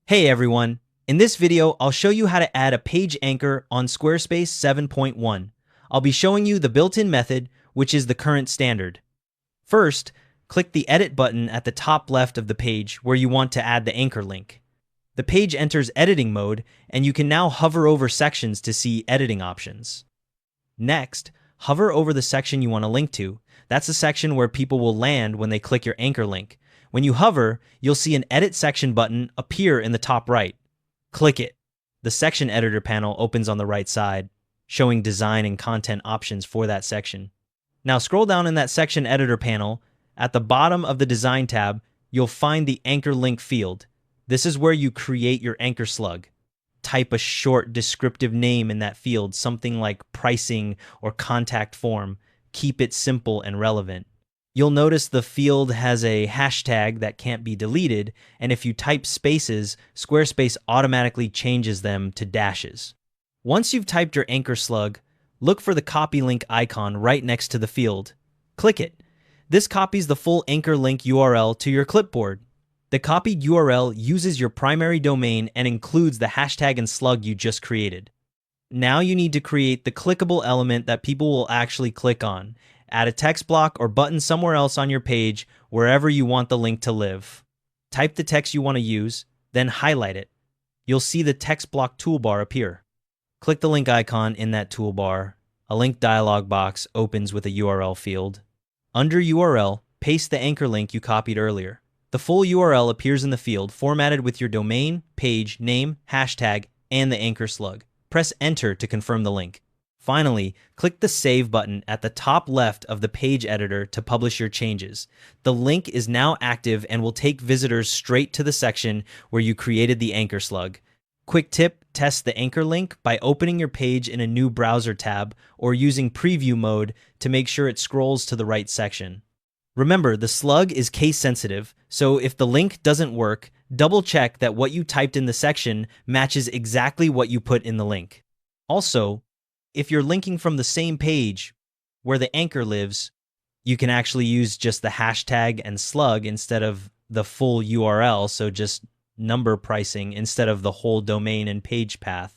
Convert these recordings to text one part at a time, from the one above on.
Hey everyone! In this video, I'll show you how to add a page anchor on Squarespace 7.1. I'll be showing you the built-in method, which is the current standard. First, click the Edit button at the top left of the page where you want to add the anchor link. The page enters editing mode, and you can now hover over sections to see editing options. Next, hover over the section you want to link to. That's the section where people will land when they click your anchor link. When you hover, you'll see an Edit Section button appear in the top right. Click it. The Section Editor panel opens on the right side, showing design and content options for that section. Now scroll down in that Section Editor panel. At the bottom of the Design tab, you'll find the Anchor Link field. This is where you create your anchor slug. Type a short descriptive name in that field, something like pricing or contact form. Keep it simple and relevant. You'll notice the field has a hashtag that can't be deleted, and if you type spaces, Squarespace automatically changes them to dashes. Once you've typed your anchor slug, look for the copy link icon right next to the field. Click it. This copies the full anchor link URL to your clipboard. The copied URL uses your primary domain and includes the hashtag and slug you just created. Now you need to create the clickable element that people will actually click on. Add a text block or button somewhere else on your page, wherever you want the link to live. Type the text you want to use, then highlight it. You'll see the text block toolbar appear. Click the link icon in that toolbar. A link dialog box opens with a URL field. Under URL, paste the anchor link you copied earlier. The full URL appears in the field, formatted with your domain, page, name, hashtag, and the anchor slug. Press Enter to confirm the link. Finally, click the Save button at the top left of the page editor to publish your changes. The link is now active and will take visitors straight to the section where you created the anchor slug. Quick tip, test the anchor link by opening your page in a new browser tab or using preview mode to make sure it scrolls to the right section. Remember, the slug is case sensitive, so if the link doesn't work, double check that what you typed in the section matches exactly what you put in the link. Also, if you're linking from the same page where the anchor lives, you can actually use just the hashtag and slug instead of the full URL, so just number pricing instead of the whole domain and page path.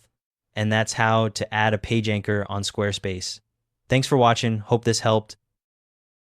And that's how to add a page anchor on Squarespace. Thanks for watching. Hope this helped.